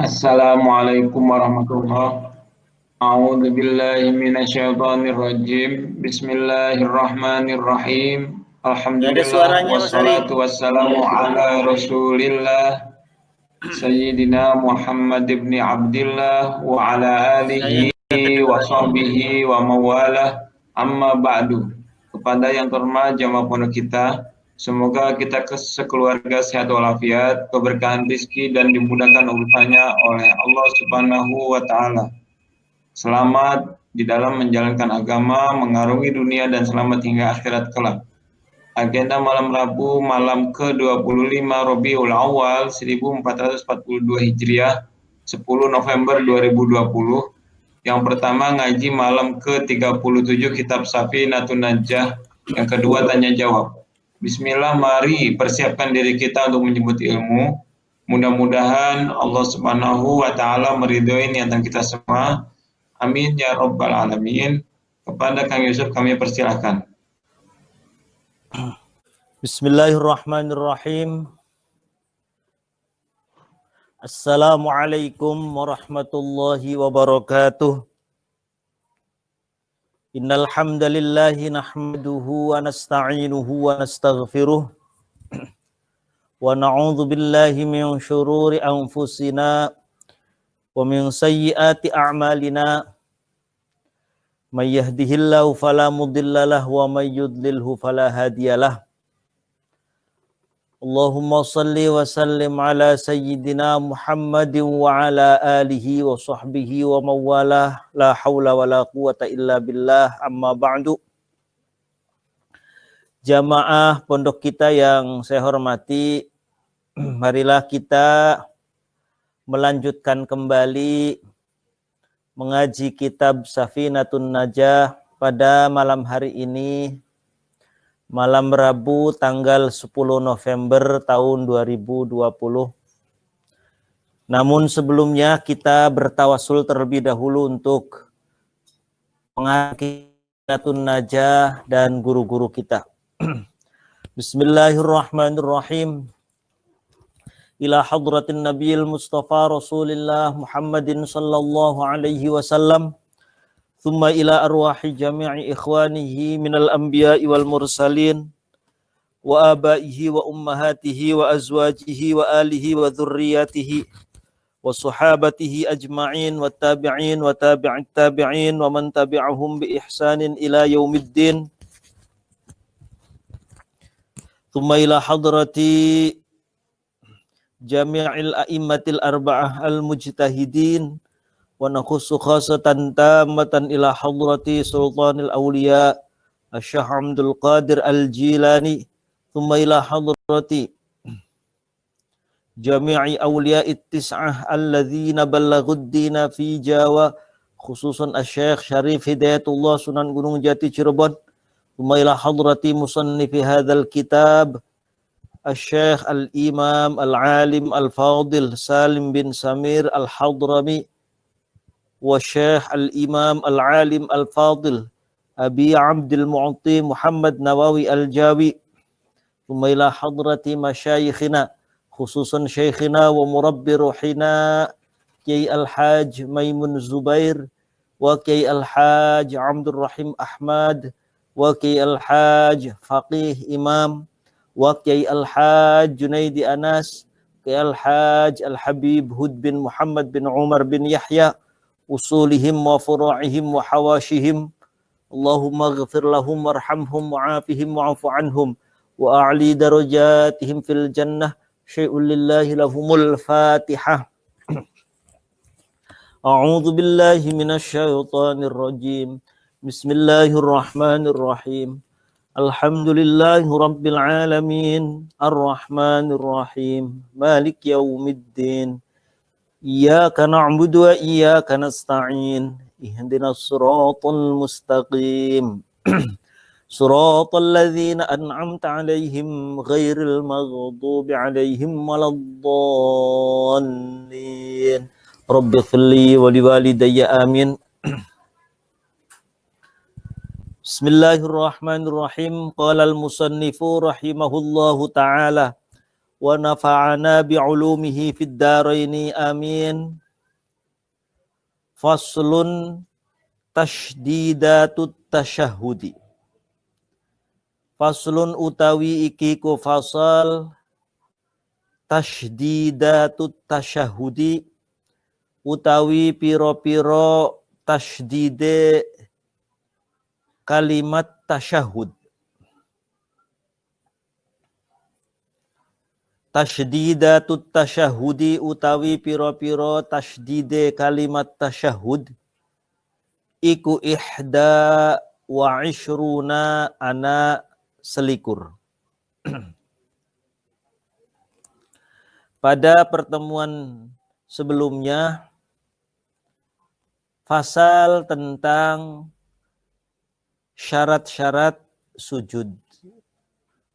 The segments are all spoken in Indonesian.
Assalamualaikum warahmatullahi. A'udzu billahi minasyaitonir rajim. Bismillahirrahmanirrahim. Gak ada Alhamdulillah suaranya Mas Ari. wassalatu wassalamu ala Rasulillah Sayyidina Muhammad ibn Abdillah wa ala Saya alihi nggak wa kedengeran. sahbihi wa mawalah. Amma ba'du. Kepada yang terhormat jamaah pondok kita, semoga kita sekeluarga sehat walafiat, keberkahan rezeki dan dimudahkan urusannya oleh Allah Subhanahu wa taala. Selamat di dalam menjalankan agama, mengarungi dunia dan selamat hingga akhirat kelak. Agenda malam Rabu malam ke-25 Rabiul Awal 1442 Hijriah, 10 November 2020. Yang pertama ngaji malam ke-37 Kitab Safinatun Najah, yang kedua tanya jawab. Bismillah, mari persiapkan diri kita untuk menyebut ilmu. Mudah-mudahan Allah Subhanahu wa taala meridhoi niatan kita semua. Amin ya rabbal alamin. Kepada Kang Yusuf kami persilahkan. Bismillahirrahmanirrahim. Assalamualaikum warahmatullahi wabarakatuh. Innal hamdalillahi nahmaduhu wa nasta'inuhu wa nastaghfiruh wa na'udzu billahi min syururi anfusina wa min sayyiati a'malina. May yahdihillahu fala mudhillalah wa may yudlilhu fala hadiyalah. Allahumma salli wa sallim ala sayyidina Muhammadin wa ala alihi wa sahbihi wa mawalah, la hawla wa la quwata illa billah, amma ba'du. Jamaah pondok kita yang saya hormati, marilah kita melanjutkan kembali mengaji kitab Safinatun Najah pada malam hari ini, malam Rabu tanggal 10 November tahun 2020. Namun sebelumnya kita bertawasul terlebih dahulu untuk mengaji Safinatun Najah dan guru-guru kita. Bismillahirrahmanirrahim. Ila hadratin Nabiyil Mustafa Rasulillah Muhammadin sallallahu alaihi wasallam. Thumma ila arwahi jami'i ikhwanihi minal anbiya'i wal mursalin wa abaihi wa ummahatihi wa azwajihi wa alihi wa dhurriyyatihi wa sahabatihi ajma'in wa tabi'in wa tabi'it tabi'in wa man tabi'ahum bi ihsanin ila yaumiddin. Thumma ila hadrati jami'il a'immatil arba'ah al-mujtahidin wa nakhussu khasatan tammatan ila hadrati sultanil awliya Asy-Syaikh Abdul Qadir Al-Jilani, thumma ila hadrati jami'i awliya'it tis'ah alladzina ballaghud dina fi Jawa, khususan Asy-Syaikh Syarif Hidayatullah Sunan Gunung Jati Cirebon, thumma ila hadrati musannifi hadzal kitab Asy-Syaikh Al-Imam Al-Alim Al-Fadil Salim bin Samir Al-Hadrami wa Syekh Al-Imam Al-Alim Al-Fadil Abi Abdul Mu'ti Muhammad Nawawi Al-Jawi, thumma ila hadrati masyayikhina khususan syekhina wa murabbi ruhina Kiai Al-Haj Maimun Zubair wa Kiai Al-Haj Abdul Rahim Ahmad wa Kiai Al-Haj Faqih Imam wa Kiai Al-Haj Junaidi Anas, Kiai Al-Haj Al-Habib Hud bin Muhammad bin Umar bin Yahya, usulihim wa furu'ihim wa hawashihim. Allahumma ghafir lahum warhamhum wa'afihim wa'afu anhum wa a'li darajatihim fil jannah. Syai'un lillahi lahumul fatihah. A'udzu billahi minasyaitonir rajim. Bismillahirrahmanirrahim. Alhamdulillahi rabbil alamin, arrahmanir rahim, malik yaumiddin. Iyyaka na'budu wa iyyaka nasta'in. Ihdinas siratal mustaqim. Siratal ladzina an'amta 'alaihim ghairil maghdubi 'alaihim waladdallin. Rabbighfirli wa liwalidayya amin. Bismillahirrahmanirrahim. Qala al-musannifu rahimahullahu ta'ala wa nafa'ana bi'ulumihi fid dharaini amin. Faslun tashdidatut tasyahudi. Faslun utawi iki ku fasal tashdidatut tasyahudi utawi piro-piro tasydide kalimat tasyahud. Tashdidatut tasyahudi utawi piro-piro tasydide kalimat tasyahud iku ihda wa ishruna ana selikur. Pada pertemuan sebelumnya fasal tentang syarat-syarat sujud,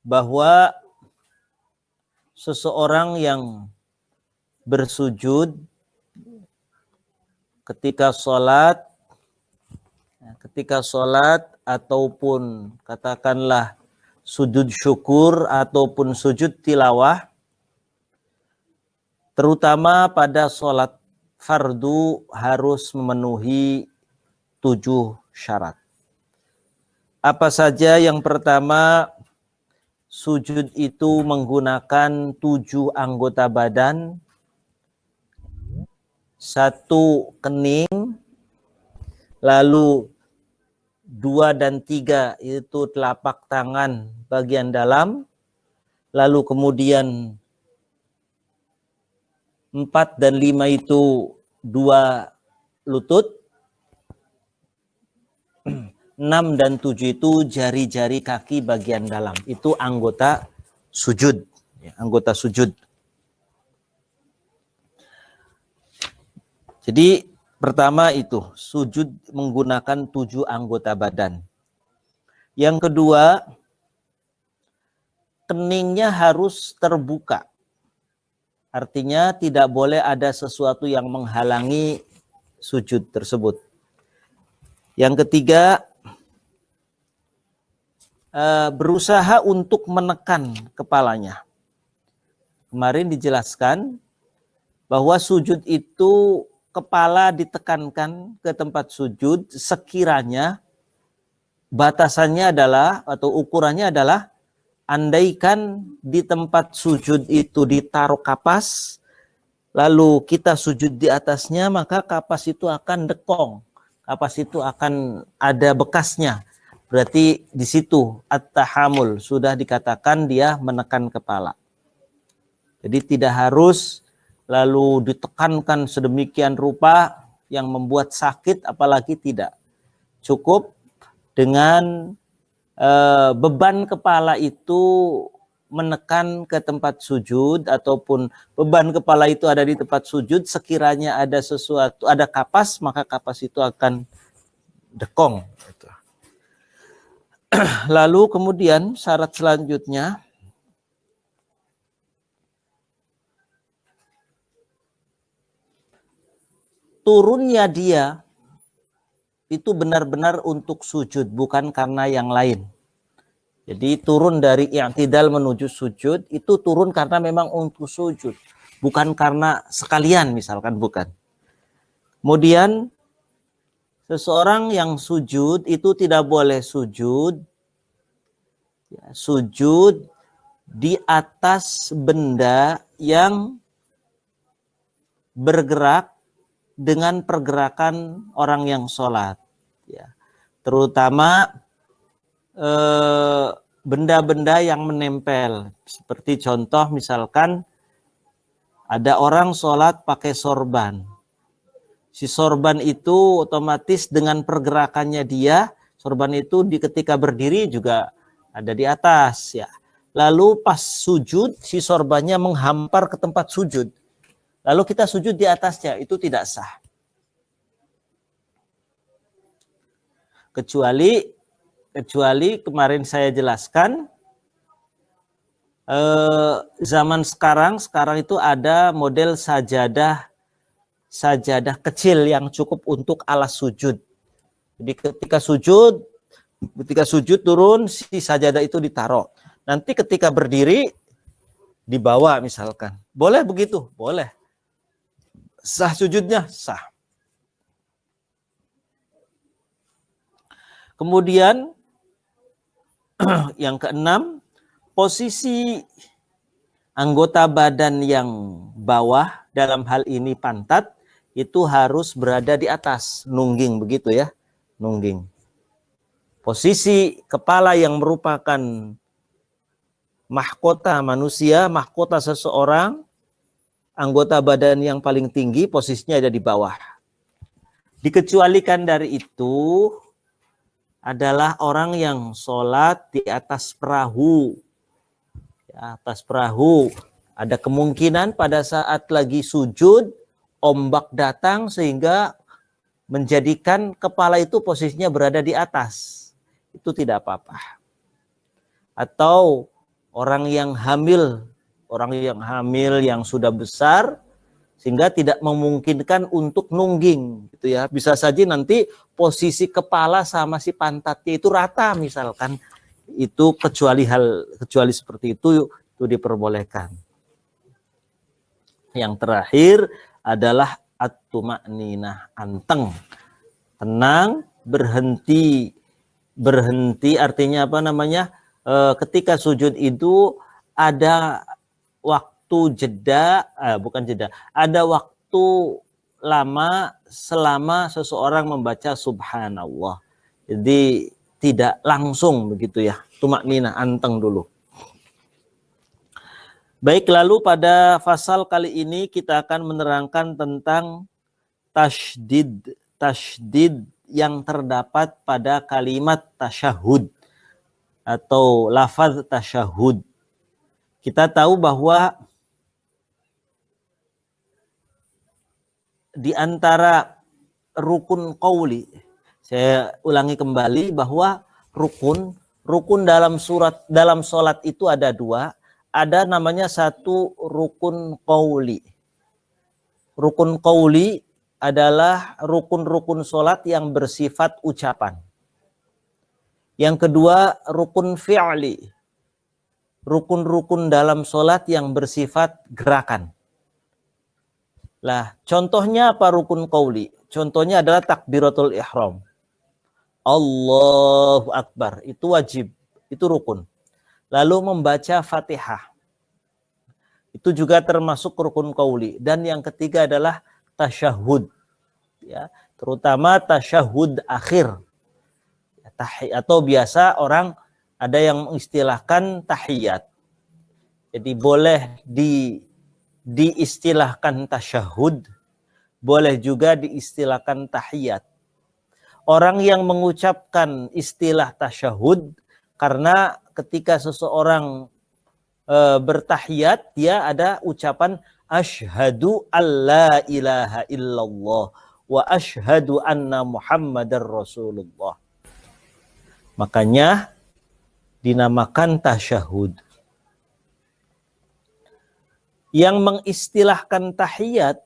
bahwa seseorang yang bersujud ketika sholat ataupun katakanlah sujud syukur ataupun sujud tilawah, terutama pada sholat fardu harus memenuhi 7 syarat. Apa saja? Yang pertama, sujud itu menggunakan 7 anggota badan. 1 kening, lalu 2 dan 3 itu telapak tangan bagian dalam, lalu kemudian 4 dan 5 itu 2 lutut, 6 dan 7 itu jari-jari kaki bagian dalam. Itu anggota sujud. Anggota sujud. Jadi pertama itu, sujud menggunakan 7 anggota badan. Yang kedua, keningnya harus terbuka. Artinya tidak boleh ada sesuatu yang menghalangi sujud tersebut. Yang ketiga, berusaha untuk menekan kepalanya. Kemarin dijelaskan bahwa sujud itu kepala ditekankan ke tempat sujud sekiranya batasannya adalah atau ukurannya adalah andaikan di tempat sujud itu ditaruh kapas, lalu kita sujud di atasnya, maka kapas itu akan dekong. Kapas itu akan ada bekasnya. Berarti di situ at-tahamul, sudah dikatakan dia menekan kepala. Jadi tidak harus lalu ditekankan sedemikian rupa yang membuat sakit, apalagi tidak. Cukup dengan beban kepala itu menekan ke tempat sujud, ataupun beban kepala itu ada di tempat sujud, sekiranya ada sesuatu, ada kapas, maka kapas itu akan dekong. Lalu kemudian syarat selanjutnya, turunnya dia itu benar-benar untuk sujud, bukan karena yang lain. Jadi turun dari i'tidal menuju sujud, itu turun karena memang untuk sujud, bukan karena sekalian misalkan, bukan. Kemudian seseorang yang sujud itu tidak boleh sujud di atas benda yang bergerak dengan pergerakan orang yang sholat, ya. Terutama benda-benda yang menempel, seperti contoh misalkan ada orang sholat pakai sorban. Si sorban itu otomatis dengan pergerakannya dia, sorban itu ketika berdiri juga ada di atas, ya. Lalu pas sujud si sorbannya menghampar ke tempat sujud. Lalu kita sujud di atasnya, itu tidak sah. Kecuali kemarin saya jelaskan, zaman sekarang itu ada model sajadah kecil yang cukup untuk alas sujud. Jadi ketika sujud turun, si sajadah itu ditaruh. Nanti ketika berdiri, di bawah misalkan. Boleh begitu? Boleh. Sah sujudnya? Sah. Kemudian yang keenam, posisi anggota badan yang bawah, dalam hal ini pantat, itu harus berada di atas, nungging begitu ya, nungging. Posisi kepala yang merupakan mahkota manusia, mahkota seseorang, anggota badan yang paling tinggi posisinya ada di bawah. Dikecualikan dari itu adalah orang yang sholat di atas perahu. Di atas perahu ada kemungkinan pada saat lagi sujud ombak datang sehingga menjadikan kepala itu posisinya berada di atas. Itu tidak apa-apa. Atau orang yang hamil yang sudah besar sehingga tidak memungkinkan untuk nungging gitu ya. Bisa saja nanti posisi kepala sama si pantatnya itu rata misalkan. Itu kecuali seperti itu diperbolehkan. Yang terakhir adalah at-tuma'ninah, anteng. Tenang, berhenti artinya apa namanya? Ketika sujud itu ada waktu jeda, ada waktu lama selama seseorang membaca subhanallah. Jadi tidak langsung begitu ya, tumakninah, anteng dulu. Baik, lalu pada pasal kali ini kita akan menerangkan tentang tasydid yang terdapat pada kalimat tasyahud atau lafaz tasyahud. Kita tahu bahwa di antara rukun qauli, saya ulangi kembali bahwa rukun dalam salat itu ada dua. Ada namanya satu rukun qauli. Rukun qauli adalah rukun-rukun salat yang bersifat ucapan. Yang kedua rukun fi'li. Rukun-rukun dalam salat yang bersifat gerakan. Lah, contohnya apa rukun qauli? Contohnya adalah takbiratul ihram. Allahu Akbar, itu wajib, itu rukun. Lalu membaca Fatihah. Itu juga termasuk rukun qauli. Dan yang ketiga adalah tasyahud. Ya, terutama tasyahud akhir. Atau biasa orang ada yang mengistilahkan tahiyat. Jadi boleh diistilahkan tasyahud, boleh juga diistilahkan tahiyat. Orang yang mengucapkan istilah tasyahud karena ketika seseorang bertahiyat, dia ada ucapan asyhadu alla ilaha illallah wa asyhadu anna muhammadar rasulullah. Makanya dinamakan tasyahud. Yang mengistilahkan tahiyat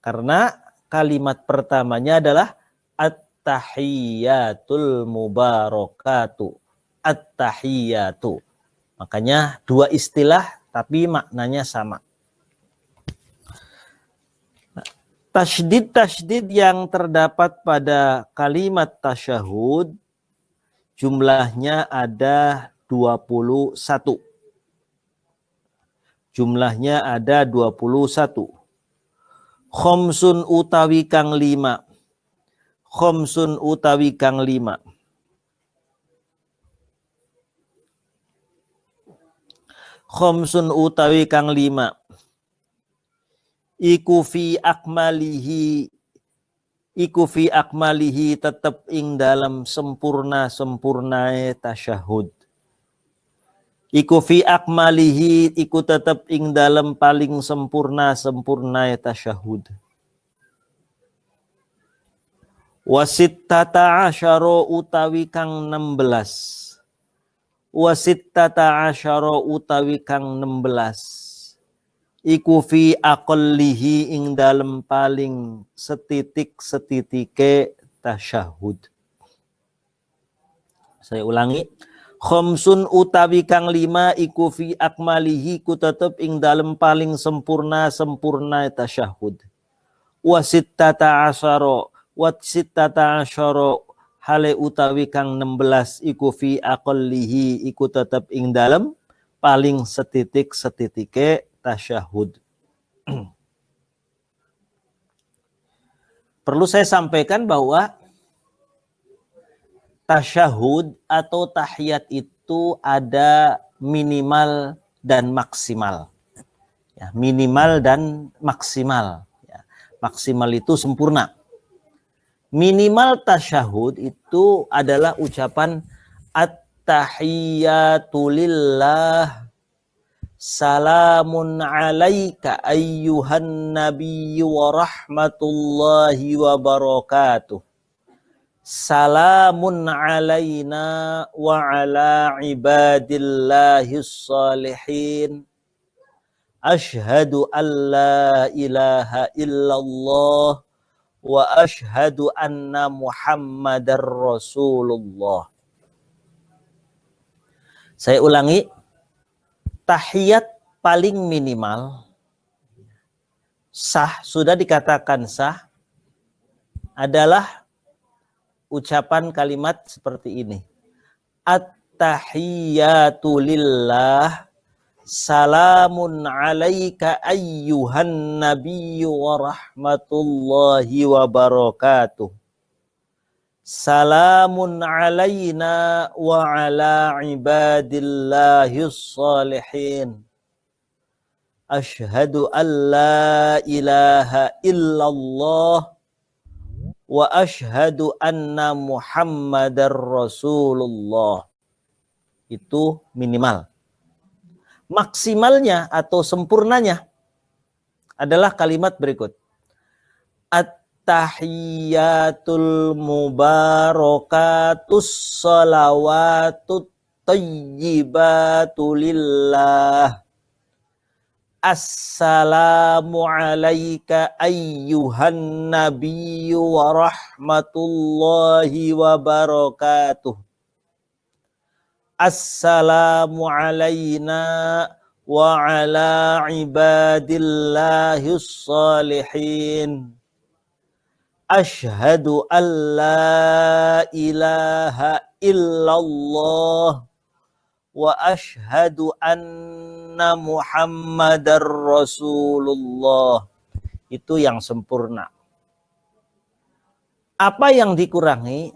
karena kalimat pertamanya adalah at-tahiyatul mubarakatu. At-tahiyatu. Makanya dua istilah tapi maknanya sama. Tasydid yang terdapat pada kalimat tasyahud jumlahnya ada 21. Jumlahnya ada 21. Khomsun utawi kang 5. Khomsun utawi kang 5. Khomsun utawi kang 5. Iku fi akmalihi tetep ing dalam sempurnae tasyahud. Iku fi akmalihi iku tetep ing dalam paling sempurnae tasyahud. Wasittata asyara utawi kang 16. Wasittata asyara utawi kang 16. Iku fi aqallihi ing dalem paling setitike tasyahud. Saya ulangi. Khamsun utawi kang 5 iku fi akmalihi ku tetep ing dalem paling sempurna tasyahud. Wa sittata asyara hale utawi kang 16 iku fi aqallihi iku tetep ing dalem paling setitike tasyahud. Perlu saya sampaikan bahwa tasyahud atau tahiyat itu ada minimal dan maksimal. Ya, minimal dan maksimal. Ya, maksimal itu sempurna. Minimal tasyahud itu adalah ucapan at-tahiyyatu lillah, salamun alaika ayyuhan nabiyyu wa rahmatullahi wa barakatuh. Salamun alaina wa ala ibadillahis salihin. Ashhadu an la ilaha illallah wa ashhadu anna Muhammadar Rasulullah. Saya ulangi, tahiyat paling minimal sah, sudah dikatakan sah, adalah ucapan kalimat seperti ini. At-tahiyyatu lillah, salamun alaika ayyuhan nabiyyu wa rahmatullahi wa barakatuh. Salamun alaina wa ala ibadillahis salihin. Ashhadu an la ilaha illallah wa ashhadu anna Muhammadar Rasulullah. Itu minimal. Maksimalnya atau sempurnanya adalah kalimat berikut. At-tahiyyatul mubarakatus salawatut tayyibatu lillah. Assalamu alayka ayyuhan nabiyyu wa rahmatullahi wa barakatuh. Assalamu alayna wa ala ibadillahis salihin. Ashhadu an la ilaha illallah wa ashhadu anna Muhammadar Rasulullah. Itu yang sempurna. Apa yang dikurangi?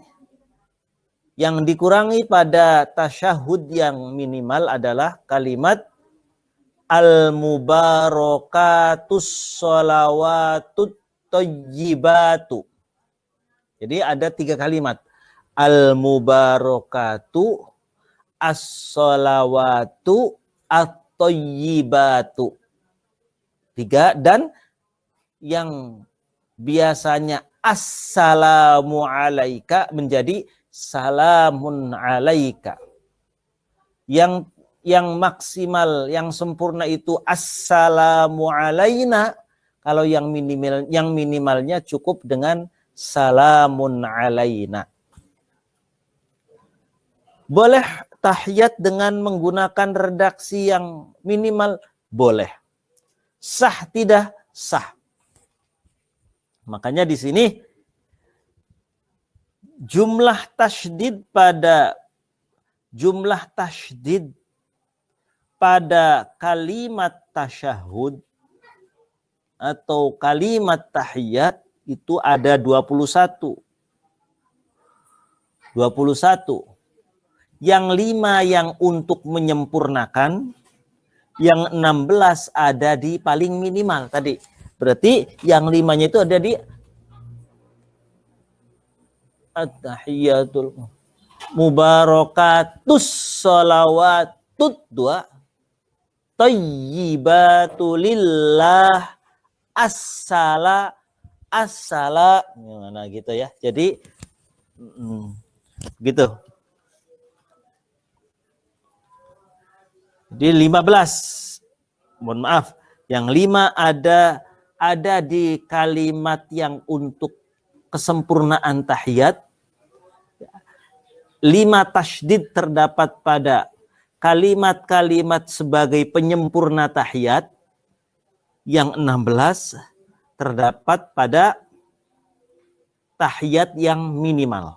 Yang dikurangi pada tasyahud yang minimal adalah kalimat al-mubarakatus sholawatut thayyibatu. Jadi ada 3 kalimat. Al-mubarakatu, as-sholawatu, at-thayyibatu. 3, dan yang biasanya assalamu alaika menjadi salamun alaika. Yang maksimal, yang sempurna itu assalamu alaina. Kalau yang minimalnya cukup dengan salamun alaina. Boleh tahiyat dengan menggunakan redaksi yang minimal? Boleh. Sah tidak? Sah. Makanya di sini jumlah tasydid pada kalimat tasyahud atau kalimat tahiyat itu ada 21. 21. Yang 5 yang untuk menyempurnakan, yang 16 ada di paling minimal tadi. Berarti yang 5-nya itu ada di at-tahiyatul mubarakatus sholawatut 2, thayyibatu lillah, as-sala gimana gitu ya. Jadi gitu. Di 15, mohon maaf, yang 5 ada di kalimat yang untuk kesempurnaan tahiyat. 5 tasydid terdapat pada kalimat-kalimat sebagai penyempurna tahiyat. Yang 16 terdapat pada tahiyat yang minimal.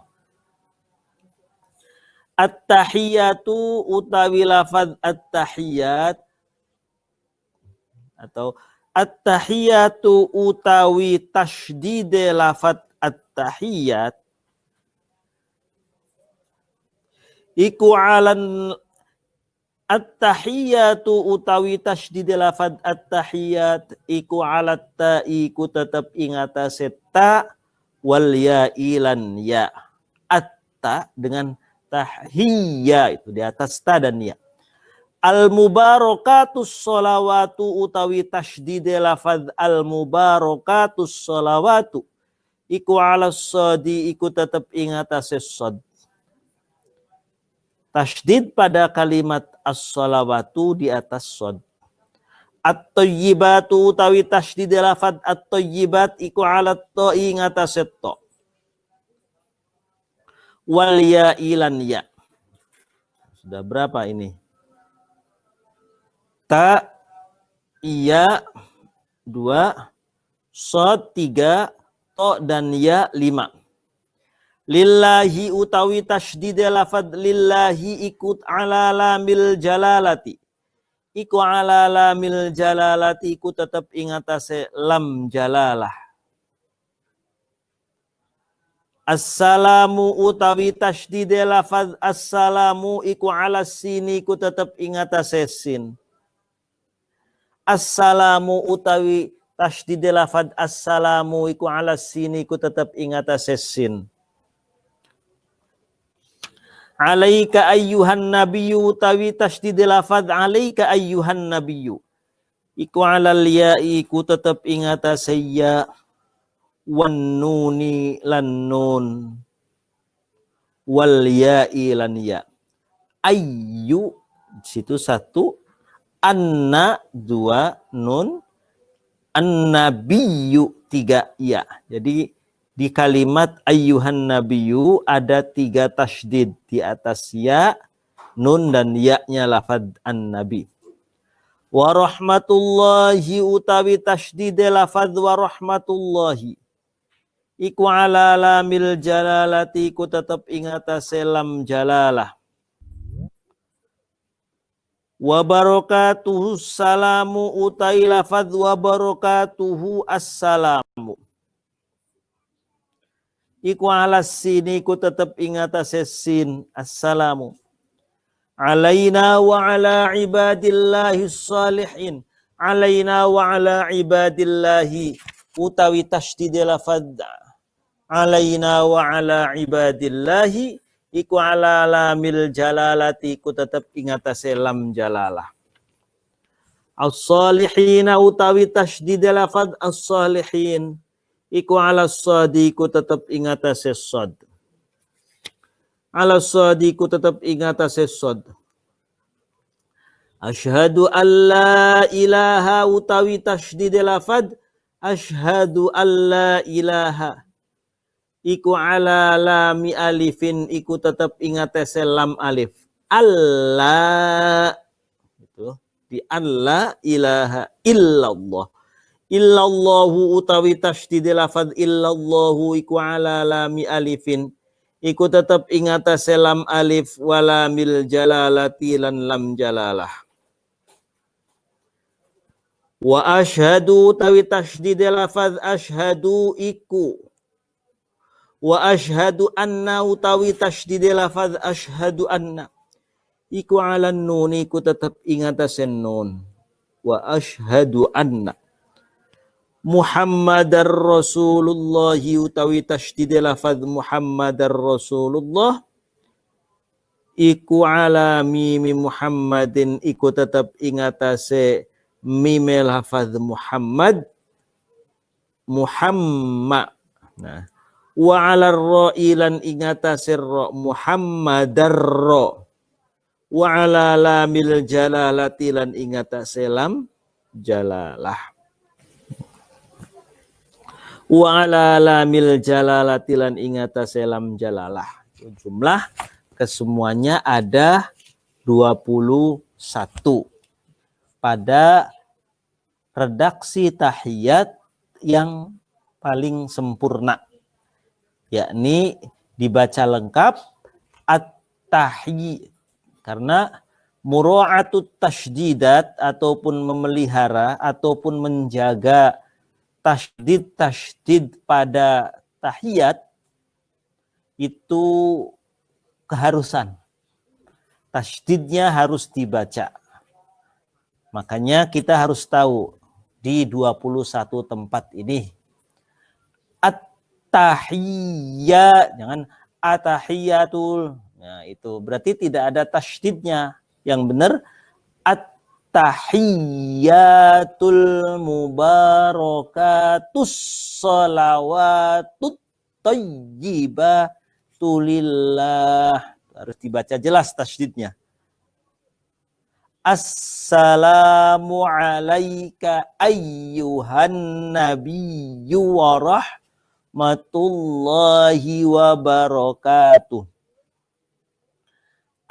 At-tahiyatu utawi lafaz at-tahiyat atau at-tahiyatu utawi tasydid lafaz at-tahiyat iku alan at-tahiyatu utawi tasydid lafaz at-tahiyat iku alat ta iku tetep ing atase ta wal ya ilan ya. At-ta dengan tahiyya itu di atas ta dan ya. Al-mubarakatus sholawatu utawi tasydid lafaz al-mubarakatus sholawatu iku ala shadi iku tetep ing atase shad. Tasydid pada kalimat as-sholawatu di atas shad. At-thayyibatu utawi tasydid lafaz at-thayyibat iku ala ta ing atase ta. Wal ya ilan ya. Sudah berapa ini? Ta, iya 2, shad 3, to dan ya 5. Lillahi utawi tasydid lafaz lillahi ikut ala lamil jalalati. Iku ala lamil jalalati iku tetap ing atase lam jalalah. Assalamu utawi tasydid lafaz assalamu iku ala sini iku tetap ing atase sin. Assalamu utawi tasydid lafaz assalamu iku ala sini iku tetap ing atase sin. Alaika ayyuhan nabiyyu utawi tasydid lafaz alaika ayyuhan nabiyyu iku alal ya'i iku tetep ing atase ya wan nuni lan nun wal ya'i lan ya. Ayyu situ 1, anna 2 nun, an-nabiyyu 3 ya. Jadi di kalimat ayyuhan nabiyyu ada 3 tasydid di atas ya, nun dan ya-nya lafaz an-nabi. Wa rahmatullahi utawi tasydid lafaz wa rahmatullahi iku ala lamil jalalati iku tetep ing atase lam jalalah. Wa barakatuhu salamu utawi lafaz wa barakatuhu assalamu iku ala sini iku tetep ing atase sin assalamu. Alaina wa ala ibadillahi sholihin. Alaina wa ala ibadillahi utawi tasydid lafaz alaina wa ala ibadillahi iku ala lamil jalalati iku tetep ing atase lam jalalah. As-solihina utawi tasydid lafaz as-solihin iku ala shadi iku tetep ing atase shad. Ala shadi iku tetep ing atase shad. Asyhadu an la ilaha utawi tasydid lafaz asyhadu an la ilaha iku ala lam alifin iku tetep ing atase lam alif. Allah itu di an la ilaha illallah. Illallahu utawi tasydid lafaz illallahu iku ala lami alifin iku tetep ing atase lam alif wala mil jalalati lan lam jalalah. Wa asyhadu utawi tasydid lafaz asyhadu iku wa asyhadu anna utawi tasydid lafaz asyhadu anna iku ala nun iku tetep ing atase nun. Wa asyhadu anna Muhammadar Rasulullah utawi tasydid lafaz Muhammadar Rasulullah iku ala mimi Muhammadin iku tetep ing atase mim lafaz Muhammad Muhammad. Nah, wa ala ra'i lan ing atase ra Muhammadar ra wa ala lamil jalalati lan ing atase lam jalalah. Wa ala lamil jalalati lan ing atase lam jalalah. Jumlah kesemuanya ada 21 pada redaksi tahiyat yang paling sempurna, yakni dibaca lengkap at-tahiyat, karena mura'atut tashdidat ataupun memelihara ataupun menjaga tasydid pada tahiyat itu keharusan. Tasydidnya harus dibaca. Makanya kita harus tahu di 21 tempat ini at-tahiyyat, jangan at-tahiyyatul. Nah, itu berarti tidak ada tasydidnya. Yang benar at-tahiyyatul mubarakatus shalawatut thayyibatulillah. Harus dibaca jelas tasydidnya. Assalamu alayka ayyuhan nabiyyu wa rahmatullahi wa barakatuh.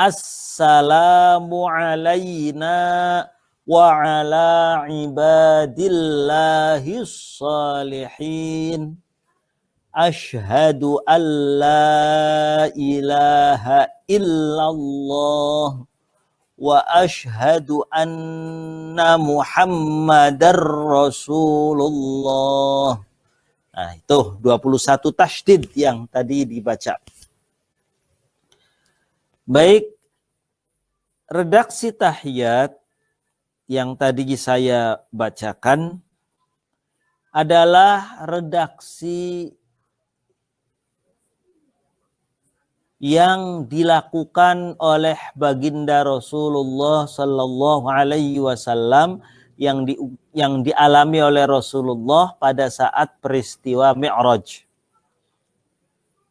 Assalamu alayna wa ala ibadillahis salihin. Asyhadu an la ilaha illallah wa asyhadu anna Muhammadar Rasulullah. Nah, itu 21 tasydid yang tadi dibaca. Baik, redaksi tahiyat yang tadi saya bacakan adalah redaksi yang dilakukan oleh baginda Rasulullah Sallallahu Alaihi Wasallam yang dialami oleh Rasulullah pada saat peristiwa Mi'raj.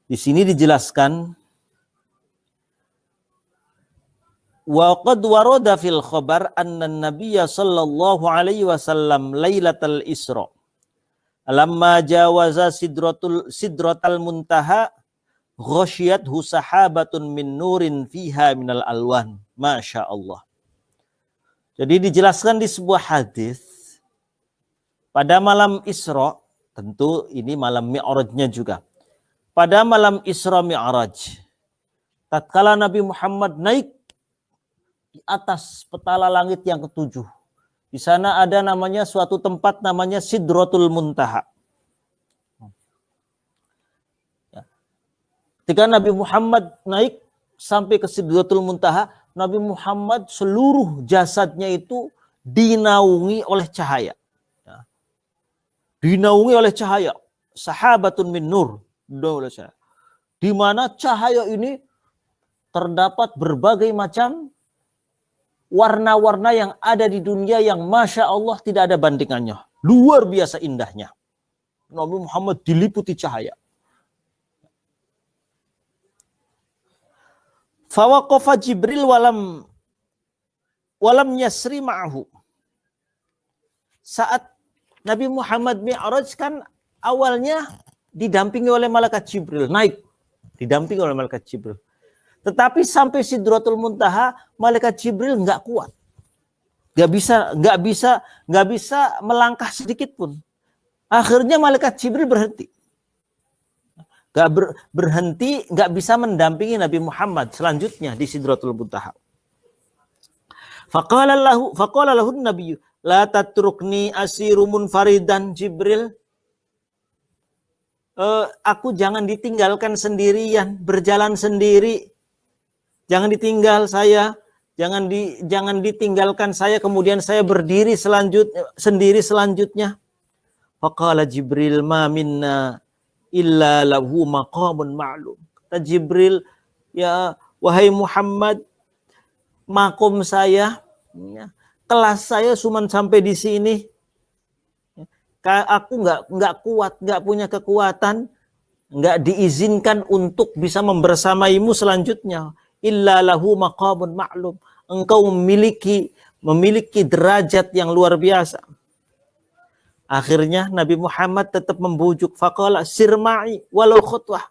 Di sini dijelaskan, wa qad warada fil khabar anna an-nabiyya sallallahu alaihi wasallam lailatal Isra lamma jawaza sidratal muntaha ghasyiyathu sahabatun min nurin fiha minal alwan. Masya Allah. Jadi dijelaskan di sebuah hadis pada malam Isra, tentu ini malam Mi'rajnya juga. Pada malam Isra Mi'raj, tatkala Nabi Muhammad naik di atas petala langit yang ketujuh, di sana ada namanya suatu tempat namanya Sidratul Muntaha. Ketika Nabi Muhammad naik sampai ke Sidratul Muntaha, Nabi Muhammad seluruh jasadnya itu dinaungi oleh cahaya. Dinaungi oleh cahaya. Sahabatun min nur. Di mana cahaya ini terdapat berbagai macam warna-warna yang ada di dunia yang Masya Allah tidak ada bandingannya. Luar biasa indahnya. Nabi Muhammad diliputi cahaya. Fawaqafa Jibril walam yasri ma'ahu. Saat Nabi Muhammad Mi'raj kan awalnya didampingi oleh malaikat Jibril, naik didampingi oleh malaikat Jibril. Tetapi sampai Sidratul Muntaha, malaikat Jibril nggak kuat, nggak bisa melangkah sedikit pun. Akhirnya malaikat Jibril berhenti. Nggak bisa mendampingi Nabi Muhammad selanjutnya di Sidratul Muntaha. Faqala lahu Nabi, la tatrukni asiru munfaridan Jibril. Aku jangan ditinggalkan sendirian, berjalan sendiri. Jangan ditinggal saya, jangan ditinggalkan saya kemudian saya berdiri sendiri selanjutnya. Faqala Jibril ma minna illa lahu maqamun ma'lum. Kata Jibril, ya wahai Muhammad, makom saya, kelas saya cuma sampai di sini. Aku nggak kuat, nggak punya kekuatan, nggak diizinkan untuk bisa membersamaimu selanjutnya. Illa lahu maqamun ma'lum. Engkau memiliki derajat yang luar biasa. Akhirnya Nabi Muhammad tetap membujuk, faqala sirma'i walau khutwah.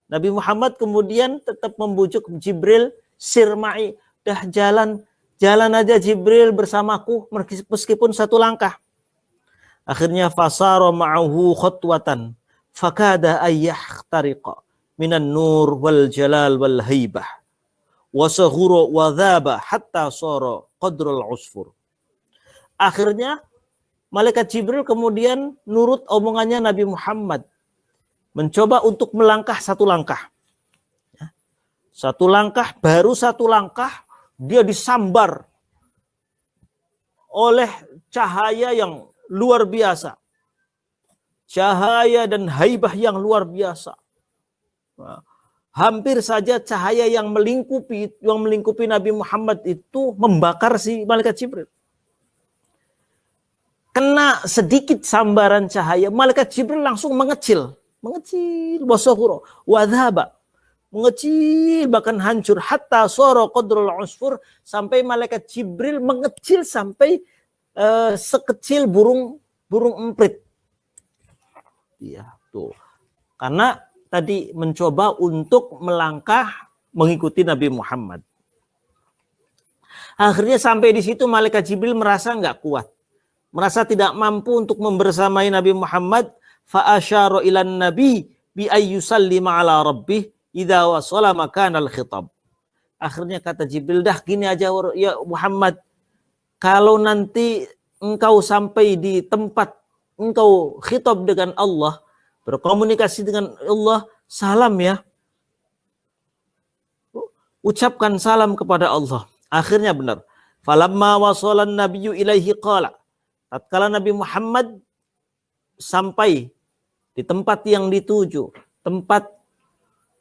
Nabi Muhammad kemudian tetap membujuk Jibril, sirma'i, dah jalan aja Jibril bersamaku meskipun satu langkah. Akhirnya fasara ma'ahu khutwatan fakada ayyahtariqa minan nur wal jalal wal haibah wa saghura wa dhaba hatta sara qadrul usfur. Akhirnya malaikat Jibril kemudian nurut omongannya Nabi Muhammad, mencoba untuk melangkah satu langkah. Satu langkah, baru satu langkah, dia disambar oleh cahaya yang luar biasa. Cahaya dan haibah yang luar biasa. Hampir saja cahaya yang melingkupi Nabi Muhammad itu membakar si malaikat Jibril. Kena sedikit sambaran cahaya, malaikat Jibril langsung mengecil, wasahura, wadhaba, mengecil bahkan hancur, hatta soro qadrul usfur, sampai malaikat Jibril mengecil sampai sekecil burung emprit. Iya, tuh. Karena tadi mencoba untuk melangkah mengikuti Nabi Muhammad. Akhirnya sampai di situ malaikat Jibril merasa nggak kuat, merasa tidak mampu untuk membersamai Nabi Muhammad. Fa asyara ilan nabi bi ayyusallima ala rabbih idza wasala makanal khitab. Akhirnya kata Jibril, dah gini aja ya Muhammad, kalau nanti engkau sampai di tempat engkau khitab dengan Allah, berkomunikasi dengan Allah, salam ya. Ucapkan salam kepada Allah. Akhirnya benar. Falamma wasalan nabiyyu ilaihi qala. Tatkala Nabi Muhammad sampai di tempat yang dituju, tempat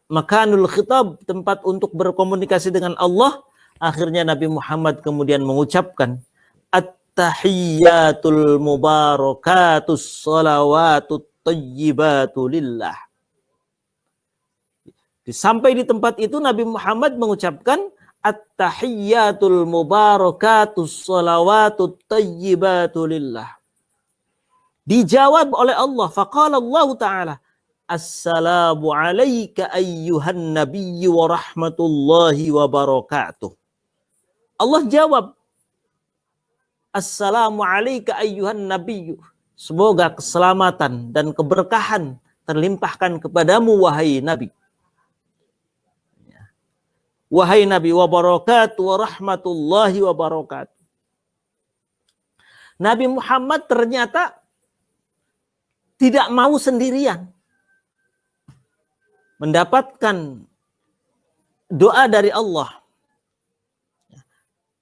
makanul khitab, tempat untuk berkomunikasi dengan Allah, akhirnya Nabi Muhammad kemudian mengucapkan at-tahiyyatul mubarakatus salawatut tayyibatu lillah. Sampai di tempat itu Nabi Muhammad mengucapkan at-tahiyyatul mubarakatus salawatut tayyibatu lillah. Dijawab oleh Allah, faqala Allah Ta'ala, assalamu alayka ayyuhan nabiyyu wa rahmatullahi wa barakatuh. Allah jawab, assalamu alayka ayyuhan nabiyyu, semoga keselamatan dan keberkahan terlimpahkan kepadamu wahai Nabi. Wahai Nabi, wa barakatuh wa rahmatullahi wa barakatuh. Nabi Muhammad ternyata tidak mau sendirian mendapatkan doa dari Allah.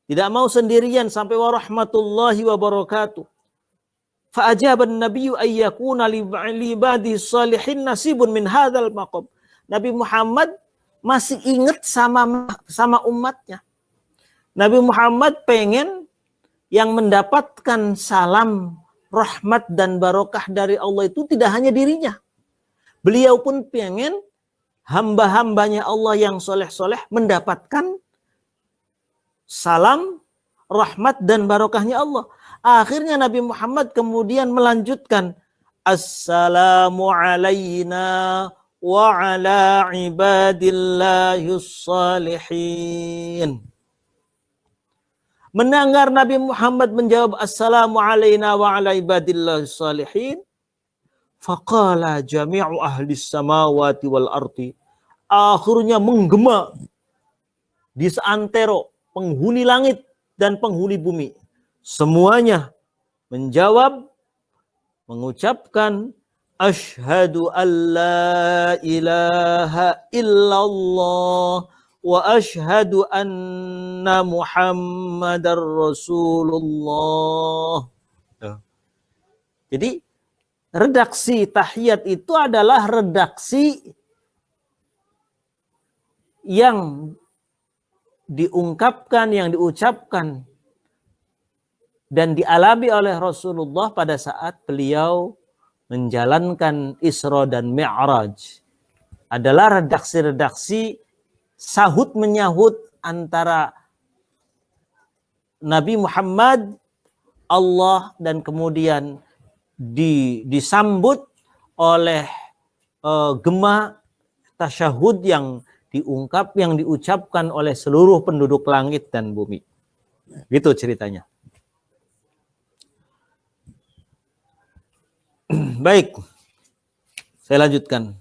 Tidak mau sendirian sampai wa rahmatullahi wa barakatuh. Fa'ajaban nabiyyu ayyakuna li ibadi salihin nasibun min hadzal maqam. Nabi Muhammad masih ingat sama umatnya. Nabi Muhammad pengen yang mendapatkan salam, rahmat dan barokah dari Allah itu tidak hanya dirinya. Beliau pun pengen hamba-hambanya Allah yang soleh-soleh mendapatkan salam, rahmat dan barokahnya Allah. Akhirnya Nabi Muhammad kemudian melanjutkan, assalamu alayna wa ala ibadillahis salihin. Mendengar Nabi Muhammad menjawab assalamu alayna wa ala ibadillahis salihin, faqala jami'u ahlis samawati wal ardi. Akhirnya menggema di seantero penghuni langit dan penghuni bumi. Semuanya menjawab, mengucapkan asyhadu an la ilaha illallah wa asyhadu anna Muhammadar Rasulullah. Jadi redaksi tahiyat itu adalah redaksi yang diungkapkan, yang diucapkan dan dialami oleh Rasulullah pada saat beliau menjalankan Isra dan Mi'raj. Adalah redaksi-redaksi sahut menyahut antara Nabi Muhammad, Allah, dan kemudian disambut oleh gema tasyahud yang diungkap, yang diucapkan oleh seluruh penduduk langit dan bumi. Gitu ceritanya. Baik, saya lanjutkan.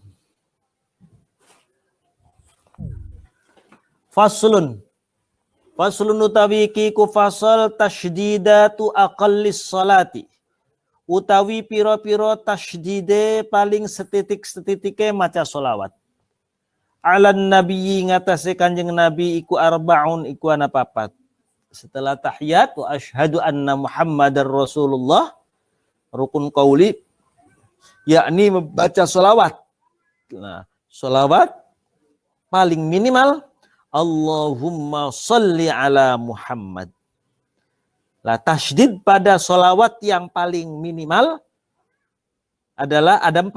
Faslun utawi kiku fasal tasydidatu aqallis salati. Utawi piro-piro tasydide paling setitik-setitike maca solawat. Alan nabiyyi ngatasi kanjeng nabi iku arbaun iku ana papat. Setelah tahiyat wa asyhadu anna Muhammadar Rasulullah, rukun qauli yakni membaca solawat. Nah, solawat paling minimal Allahumma salli ala Muhammad. Lah tasydid pada solawat yang paling minimal adalah ada 4.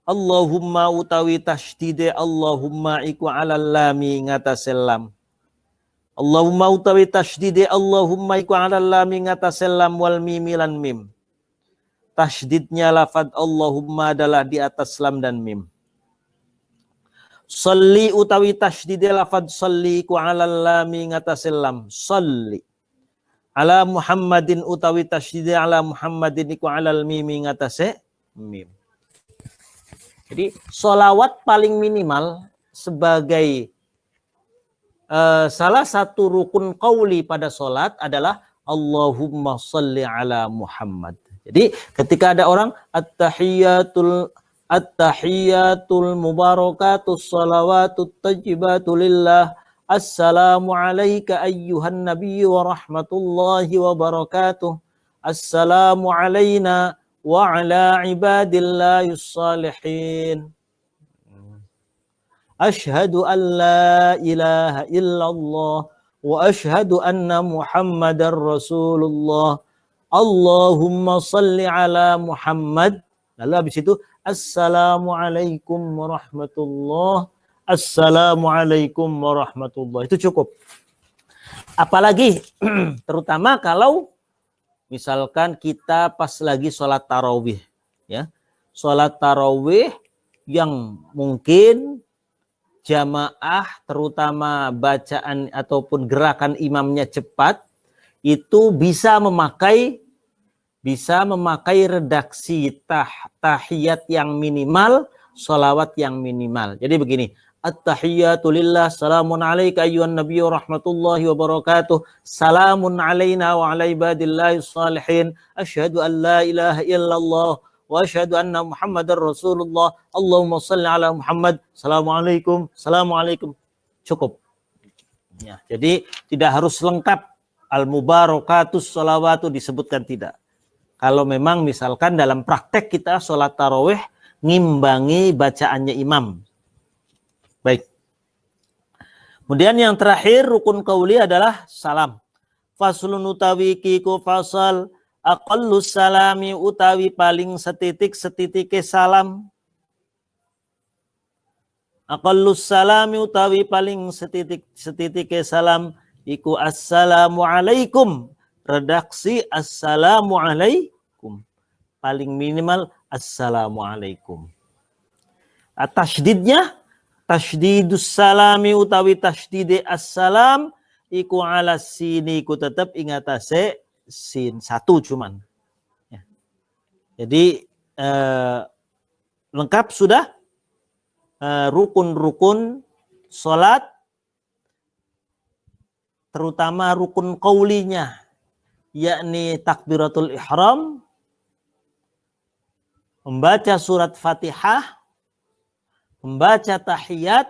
Allahumma utawi tasydide Allahumma iku alal lami ngatasé lam. Allahumma utawi tasydide Allahumma iku alal lami ngatasé lam wal mim lan mim. Tasydidnya lafaz Allahumma adalah di atas lam dan mim. Salli utawi tasydide lafaz salli ku alal lami ngatasé lam. Salli. Ala Muhammadin utawi tasydide ala Muhammadin iku alal mimi ngatasé mim. Jadi solawat paling minimal sebagai salah satu rukun qauli pada solat adalah Allahumma salli ala Muhammad. Jadi ketika ada orang at-tahiyatul mubarakatus salawatut tayyibatu lillah assalamu alayka ayyuhan nabiyyu wa rahmatullahi wa barakatuh assalamu alayna wa ala ibadillahis salihin asyhadu an la ilaha illallah wa asyhadu anna Muhammadar Rasulullah Allahumma salli ala Muhammad. Lalu habis itu assalamualaikum warahmatullah. Assalamualaikum warahmatullah. Itu cukup. Apalagi terutama kalau misalkan kita pas lagi sholat tarawih, ya, sholat tarawih yang mungkin jamaah terutama bacaan ataupun gerakan imamnya cepat, itu bisa memakai redaksi tahiyat yang minimal, sholawat yang minimal. Jadi begini, at-tahiyatu lillah, salamun alaika ayyuhan nabiyyu rahmatullahi wa barakatuh, salamun alaina wa ala ibadillahis salihin, asyhadu an la ilaha illallah wa asyhadu anna Muhammadar Rasulullah, Allahumma shalli ala Muhammad, assalamualaikum. Cukup. Ya, jadi tidak harus lengkap al-mubarakatus sholawatu disebutkan, tidak. Kalau memang misalkan dalam praktek kita sholat tarawih ngimbangi bacaannya imam. Baik. Kemudian yang terakhir rukun qauli adalah salam. Faslun utawi kiku fasal aqallus salami utawi paling setitik-setitike salam. Aqallus salami utawi paling setitik-setitike salam iku assalamu alaikum. Redaksi assalamu alaikum. Paling minimal assalamu alaikum. Tasydidnya tasydidus salami utawi tasydide assalam iku ala sini iku tetap ingatase sin satu cuman. Ya. Jadi lengkap sudah rukun-rukun salat, terutama rukun qaulinya, yakni takbiratul ihram, membaca surat Fatihah, membaca tahiyat,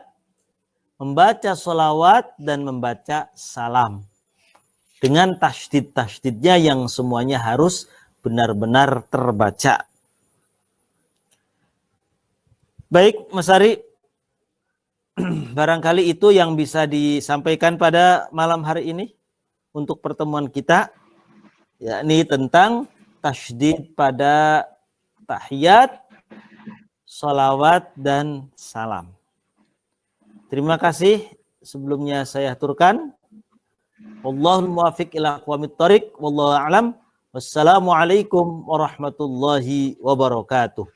membaca sholawat, dan membaca salam. Dengan tasydid-tasydidnya yang semuanya harus benar-benar terbaca. Baik, Mas Ari, barangkali itu yang bisa disampaikan pada malam hari ini untuk pertemuan kita, yakni tentang tasydid pada tahiyat, sholawat, dan salam. Terima kasih. Sebelumnya saya aturkan. Wallahul muwaffiq ila aqwamit thoriq. Wallahu a'lam. Wassalamualaikum warahmatullahi wabarakatuh.